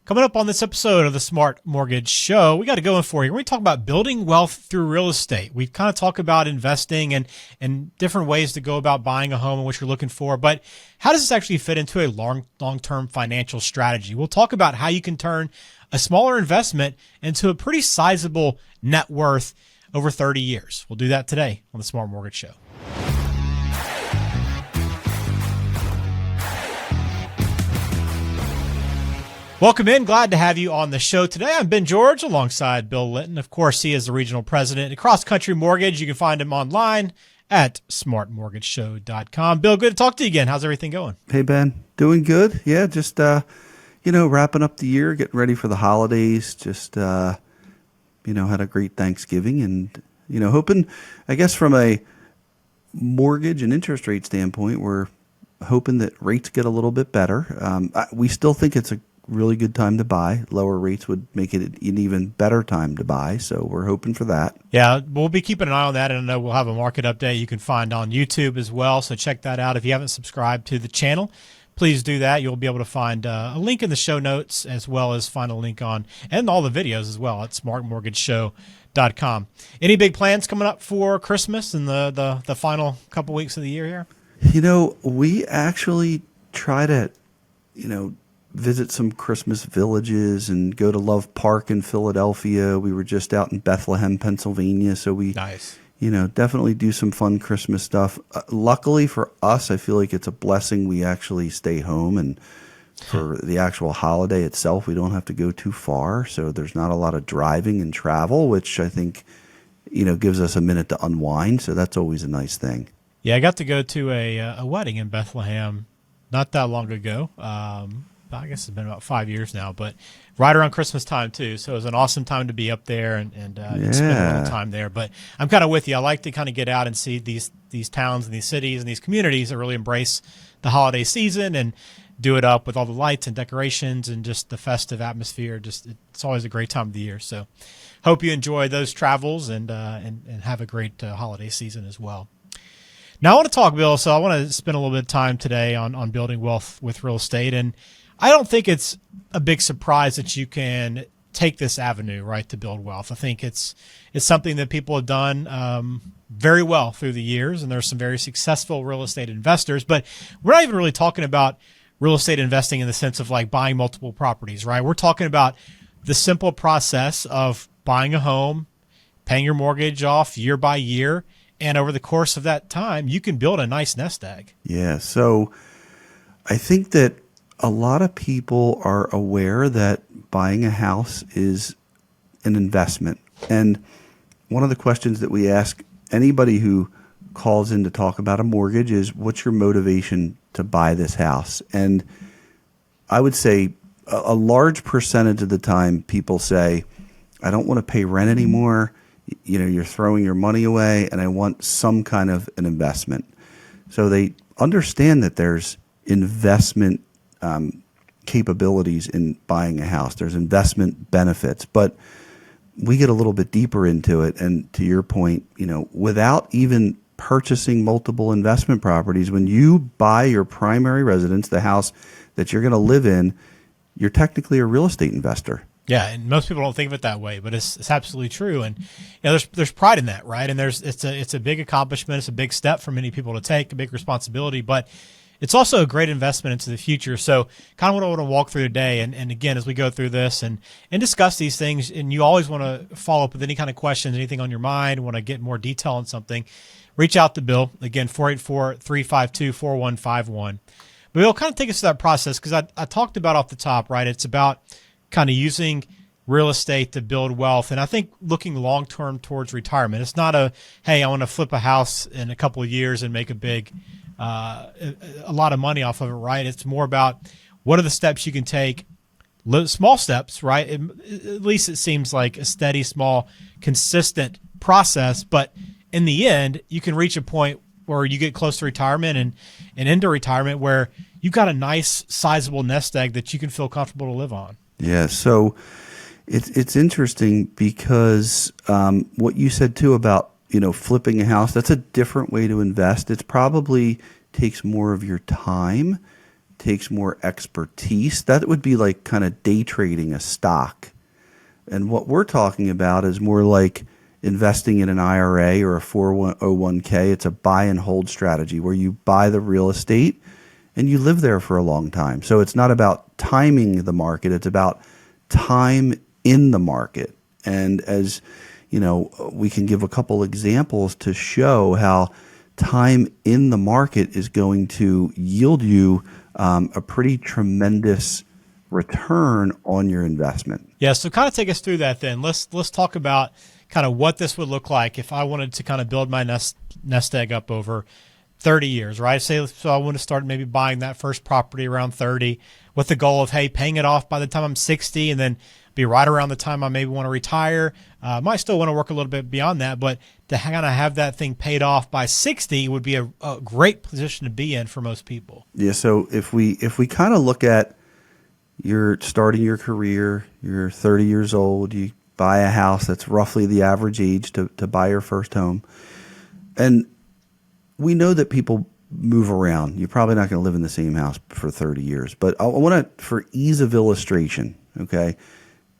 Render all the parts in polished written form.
Coming up on this episode of the Smart Mortgage Show, we got to go in for you. We're going to talk about building wealth through real estate. We kind of talk about investing and different ways to go about buying a home and what you're looking for. But how does this actually fit into a long-term financial strategy? We'll talk about how you can turn a smaller investment into a pretty sizable net worth over 30 years. We'll do that today on the Smart Mortgage Show. Welcome in. Glad to have you on the show today. I'm Ben George alongside Bill Litton. Of course, he is the regional president at Cross Country Mortgage. You can find him online at smartmortgageshow.com. Bill, good to talk to you again. How's everything going? Hey, Ben. Doing good. Yeah, just, wrapping up the year, getting ready for the holidays. Just, had a great Thanksgiving and, hoping, I guess from a mortgage and interest rate standpoint, we're hoping that rates get a little bit better. We still think it's a really good time to buy. Lower rates would make it an even better time to buy. So we're hoping for that. Yeah, we'll be keeping an eye on that. And I know we'll have a market update you can find on YouTube as well. So check that out. If you haven't subscribed to the channel, please do that. You'll be able to find a link in the show notes as well as find a link on and all the videos as well at smartmortgageshow.com. Any big plans coming up for Christmas and the final couple weeks of the year here? We actually try to, visit some Christmas villages and go to Love Park in Philadelphia. We were just out in Bethlehem, Pennsylvania. So we, nice. Definitely do some fun Christmas stuff. Luckily for us, I feel like it's a blessing we actually stay home, and for the actual holiday itself, we don't have to go too far. So there's not a lot of driving and travel, which I think, gives us a minute to unwind. So that's always a nice thing. Yeah, I got to go to a wedding in Bethlehem not that long ago. I guess it's been about 5 years now, but right around Christmas time too. So it was an awesome time to be up there and spend a little time there. But I'm kind of with you. I like to kind of get out and see these towns and these cities and these communities that really embrace the holiday season and do it up with all the lights and decorations and just the festive atmosphere. It's always a great time of the year. So hope you enjoy those travels and have a great holiday season as well. Now I want to talk, Bill, so I want to spend a little bit of time today on building wealth with real estate. And I don't think it's a big surprise that you can take this avenue, right, to build wealth. I think it's something that people have done very well through the years, and there's some very successful real estate investors. But we're not even really talking about real estate investing in the sense of like buying multiple properties, right? We're talking about the simple process of buying a home, paying your mortgage off year by year, and over the course of that time, you can build a nice nest egg. Yeah, so I think that a lot of people are aware that buying a house is an investment. And one of the questions that we ask anybody who calls in to talk about a mortgage is, what's your motivation to buy this house? And I would say a large percentage of the time people say, I don't want to pay rent anymore. You're throwing your money away, and I want some kind of an investment. So they understand that there's investment capabilities in buying a house. There's investment benefits, but we get a little bit deeper into it. And to your point, without even purchasing multiple investment properties, when you buy your primary residence, the house that you're going to live in, you're technically a real estate investor. Yeah, and most people don't think of it that way, but it's absolutely true. And there's pride in that, right? And it's a big accomplishment. It's a big step for many people to take, a big responsibility, but it's also a great investment into the future. So kind of what I want to walk through today. And again, as we go through this and discuss these things, and you always want to follow up with any kind of questions, anything on your mind, want to get more detail on something, reach out to Bill. Again, 484-352-4151. But Bill, kind of take us through that process, because I talked about off the top, right? It's about kind of using real estate to build wealth. And I think looking long-term towards retirement, it's not hey, I want to flip a house in a couple of years and make a lot of money off of it, right? It's more about what are the steps you can take, small steps, right? At least it seems like a steady, small, consistent process. But in the end, you can reach a point where you get close to retirement and into retirement where you've got a nice, sizable nest egg that you can feel comfortable to live on. Yeah, so it's interesting because what you said too about flipping a house, that's a different way to invest. It probably takes more of your time takes more expertise. That would be like kind of day trading a stock. And what we're talking about is more like investing in an IRA or a 401k. It's a buy and hold strategy where you buy the real estate and you live there for a long time. So it's not about timing the market. It's about time in the market. And as you know, we can give a couple examples to show how time in the market is going to yield you a pretty tremendous return on your investment. Yeah, so kind of take us through that then. Let's talk about kind of what this would look like if I wanted to kind of build my nest egg up over 30 years, right? Say, so I want to start maybe buying that first property around 30 with the goal of, hey, paying it off by the time I'm 60 and then be right around the time I maybe want to retire. Might still want to work a little bit beyond that, but to kind of have that thing paid off by 60 would be a great position to be in for most people. Yeah, so if we kind of look at you're starting your career, you're 30 years old, you buy a house that's roughly the average age to buy your first home. And we know that people move around. You're probably not going to live in the same house for 30 years. But I want to, for ease of illustration, okay,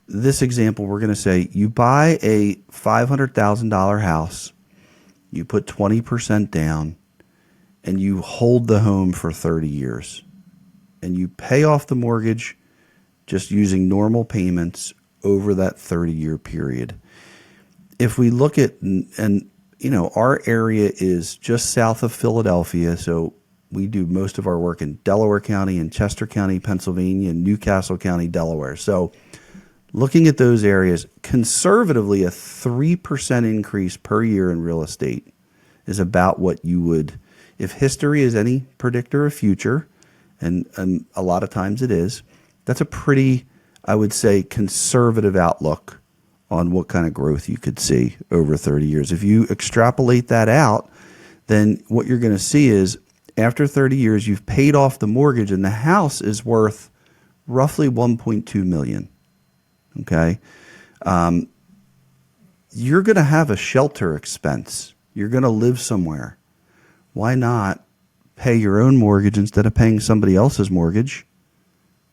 this example, we're going to say you buy a $500,000 house, you put 20% down, and you hold the home for 30 years. And you pay off the mortgage just using normal payments over that 30-year period. If we look at, and you know, our area is just south of Philadelphia, so we do most of our work in Delaware County and Chester County, Pennsylvania, and Newcastle County, Delaware. So looking at those areas, conservatively, a 3% increase per year in real estate is about what you would, if history is any predictor of future, and a lot of times it is, that's a pretty, I would say, conservative outlook on what kind of growth you could see over 30 years. If you extrapolate that out, then what you're going to see is after 30 years, you've paid off the mortgage and the house is worth roughly $1.2 million. Okay. You're going to have a shelter expense. You're going to live somewhere. Why not pay your own mortgage instead of paying somebody else's mortgage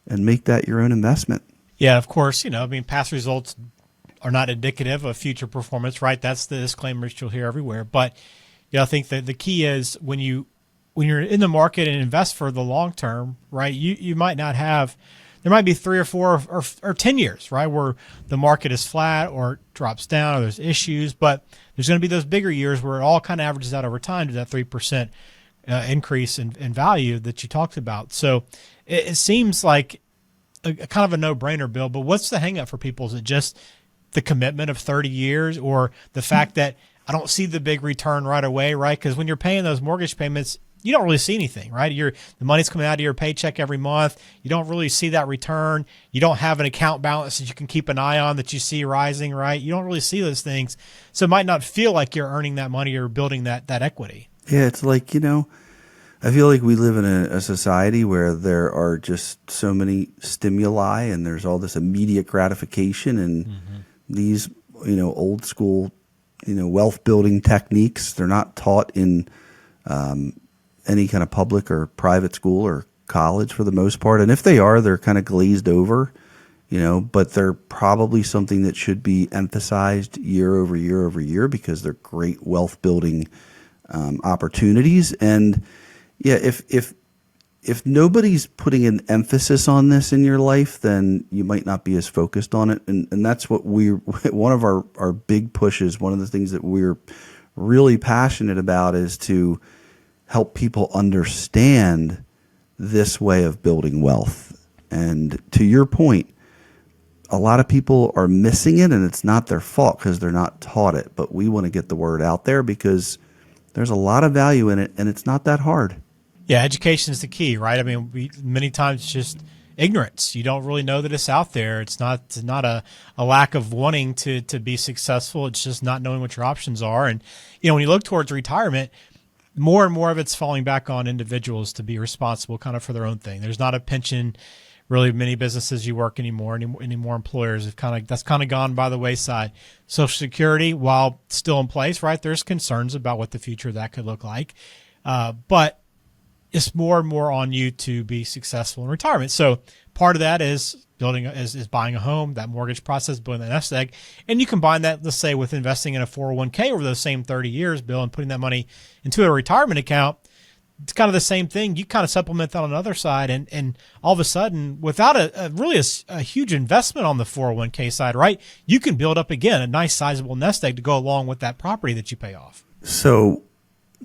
and make that your own investment? Yeah, of course, you know, I mean, past results are not indicative of future performance, right? That's the disclaimers you'll hear everywhere. But you know, I think that the key is when you're in the market and invest for the long term, right? You might not have, there might be 3 or 4 or 10 years, right, where the market is flat or drops down or there's issues. But there's going to be those bigger years where it all kind of averages out over time to that 3% increase in value that you talked about. So it seems like a kind of a no-brainer, Bill. But what's the hang up for people? Is it just the commitment of 30 years or the fact that I don't see the big return right away, right? Because when you're paying those mortgage payments, you don't really see anything, right? The money's coming out of your paycheck every month. You don't really see that return. You don't have an account balance that you can keep an eye on that you see rising, right? You don't really see those things. So it might not feel like you're earning that money or building that equity. Yeah, it's like, you know, I feel like we live in a society where there are just so many stimuli and there's all this immediate gratification and these, you know, old school, you know, wealth building techniques, they're not taught in any kind of public or private school or college for the most part. And if they are, they're kind of glazed over, you know, but they're probably something that should be emphasized year over year over year because they're great wealth building opportunities. And yeah, if nobody's putting an emphasis on this in your life, then you might not be as focused on it. And that's what one of our big pushes, one of the things that we're really passionate about is to help people understand this way of building wealth. And to your point, a lot of people are missing it and it's not their fault because they're not taught it. But we want to get the word out there because there's a lot of value in it and it's not that hard. Yeah, education is the key, right? I mean, many times it's just ignorance. You don't really know that it's out there. It's not a lack of wanting to be successful. It's just not knowing what your options are. And, you know, when you look towards retirement, more and more of it's falling back on individuals to be responsible kind of for their own thing. There's not a pension, really many businesses you work anymore. Any more employers have that's kind of gone by the wayside. Social Security, while still in place, right, there's concerns about what the future of that could look like. But it's more and more on you to be successful in retirement. So part of that is buying a home, that mortgage process, building that nest egg. And you combine that, let's say, with investing in a 401k over those same 30 years, Bill, and putting that money into a retirement account. It's kind of the same thing. You kind of supplement that on the other side. And all of a sudden, without a huge investment on the 401k side, right, you can build up, again, a nice sizable nest egg to go along with that property that you pay off. So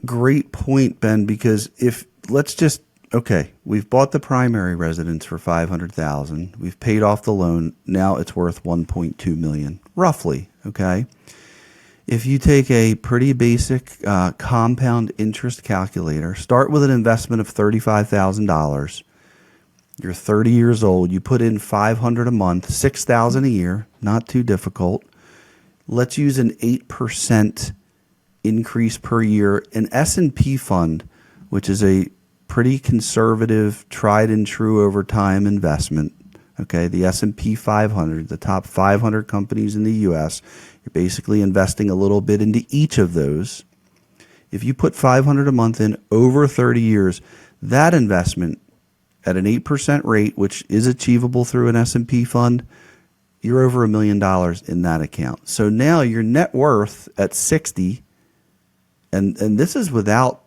great point, Ben, because we've bought the primary residence for $500,000. We've paid off the loan. Now it's worth $1.2 million, roughly. Okay. If you take a pretty basic compound interest calculator, start with an investment of $35,000. You're 30 years old. You put in $500 a month, $6,000 a year. Not too difficult. Let's use an 8% increase per year. An S&P fund, which is a pretty conservative, tried and true over time investment. Okay, the S&P 500, the top 500 companies in the U.S., you're basically investing a little bit into each of those. If you put $500 a month in over 30 years, that investment at an 8% rate, which is achievable through an S&P fund, you're over $1 million in that account. So now your net worth at 60, and this is without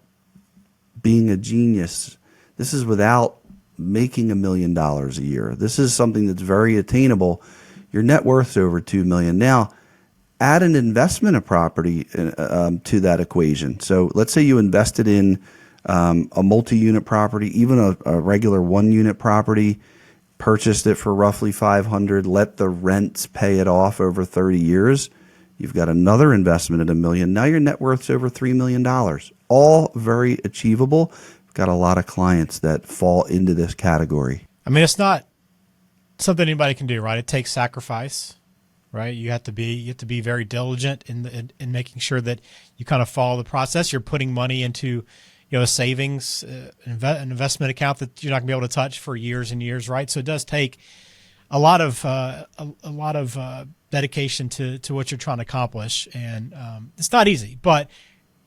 being a genius. This is without making $1 million a year. This is something that's very attainable. Your net worth's over $2 million. Now, add an investment of property to that equation. So let's say you invested in a multi-unit property, even a regular one-unit property, purchased it for roughly $500, let the rents pay it off over 30 years. You've got another investment at $1 million. Now your net worth's over $3 million. All very achievable. We've got a lot of clients that fall into this category. I mean, it's not something anybody can do, right? It takes sacrifice, right? You have to be very diligent in making sure that you kind of follow the process. You're putting money into, a savings, an investment account that you're not gonna be able to touch for years and years, right? So it does take a lot of dedication to what you're trying to accomplish, and it's not easy, but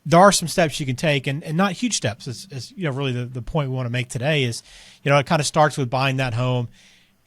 there are some steps you can take, and not huge steps. Is really the point we want to make today is, it kind of starts with buying that home,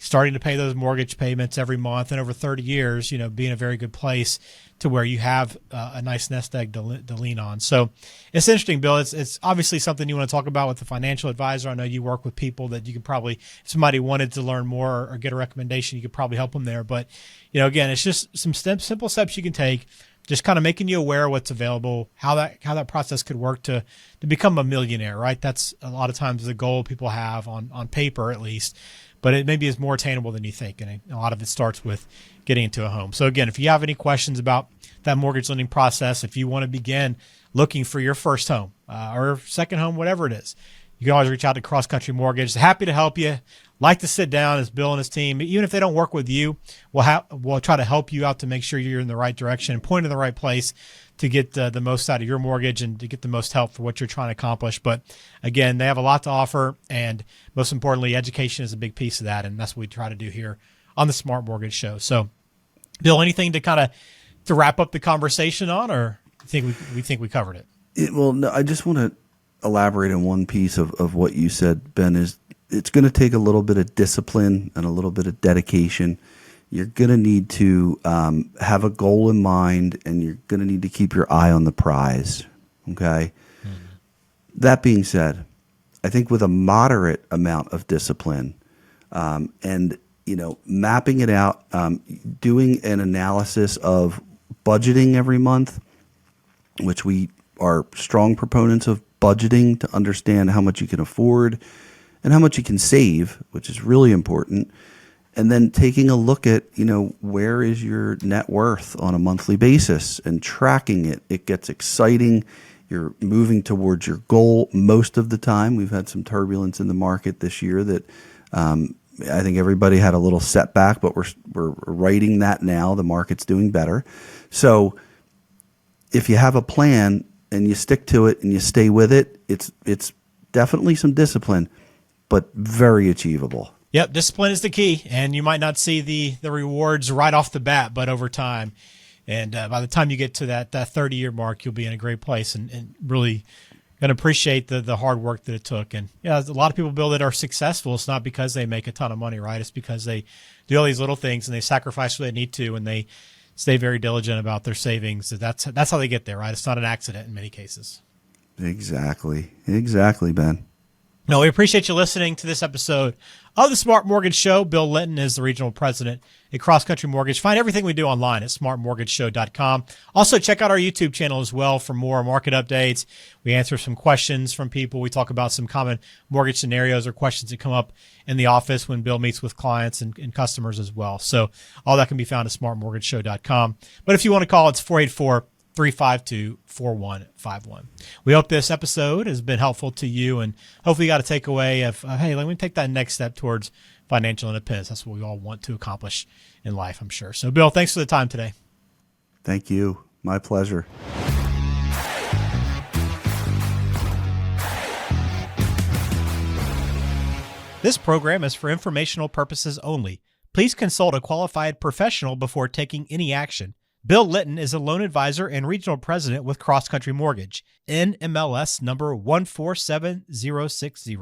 starting to pay those mortgage payments every month, and over 30 years, be in a very good place to where you have a nice nest egg to lean on. So it's interesting, Bill. It's obviously something you want to talk about with the financial advisor. I know you work with people that you could probably, if somebody wanted to learn more or get a recommendation, you could probably help them there. But, again, it's just some simple steps you can take, just kind of making you aware of what's available, how that process could work to become a millionaire, right? That's a lot of times the goal people have on paper, at least. But it maybe is more attainable than you think, and a lot of it starts with getting into a home. So again, if you have any questions about that mortgage lending process, if you want to begin looking for your first home or second home, whatever it is, you can always reach out to Cross Country Mortgage. Happy to help you. Like to sit down as Bill and his team. Even if they don't work with you, we'll try to help you out to make sure you're in the right direction and point in the right place to get the most out of your mortgage and to get the most help for what you're trying to accomplish. But again, they have a lot to offer, and most importantly, education is a big piece of that, and that's what we try to do here on the Smart Mortgage Show. So, Bill, anything to wrap up the conversation on, or we think we covered it? Well, no, I just want to elaborate on one piece of what you said, Ben. Is it's going to take a little bit of discipline and a little bit of dedication. You're going to need to have a goal in mind, and you're going to need to keep your eye on the prize. Okay. Mm-hmm. That being said, I think with a moderate amount of discipline and mapping it out, doing an analysis of budgeting every month, which we are strong proponents of budgeting to understand how much you can afford and how much you can save, which is really important. And then taking a look at, where is your net worth on a monthly basis and tracking it. It gets exciting. You're moving towards your goal most of the time. We've had some turbulence in the market this year that I think everybody had a little setback, but we're righting that now. The market's doing better. So if you have a plan and you stick to it and you stay with it, it's definitely some discipline, but very achievable. Yep, discipline is the key, and you might not see the rewards right off the bat, but over time. And by the time you get to that 30-year mark, you'll be in a great place and really and appreciate the hard work that it took. And yeah, a lot of people, Bill, that are successful. It's not because they make a ton of money, right? It's because they do all these little things and they sacrifice what they need to, and they stay very diligent about their savings. That's how they get there, right? It's not an accident in many cases. Exactly, Ben. No, we appreciate you listening to this episode of the Smart Mortgage Show. Bill Linton is the regional president at Cross Country Mortgage. Find everything we do online at smartmortgageshow.com. Also, check out our YouTube channel as well for more market updates. We answer some questions from people. We talk about some common mortgage scenarios or questions that come up in the office when Bill meets with clients and customers as well. So all that can be found at smartmortgageshow.com. But if you want to call, it's 484-352-4151. We hope this episode has been helpful to you, and hopefully you got a takeaway of, hey, let me take that next step towards financial independence. That's what we all want to accomplish in life, I'm sure. So, Bill, thanks for the time today. Thank you. My pleasure. This program is for informational purposes only. Please consult a qualified professional before taking any action. Bill Linton is a loan advisor and regional president with Cross Country Mortgage, NMLS number 147060.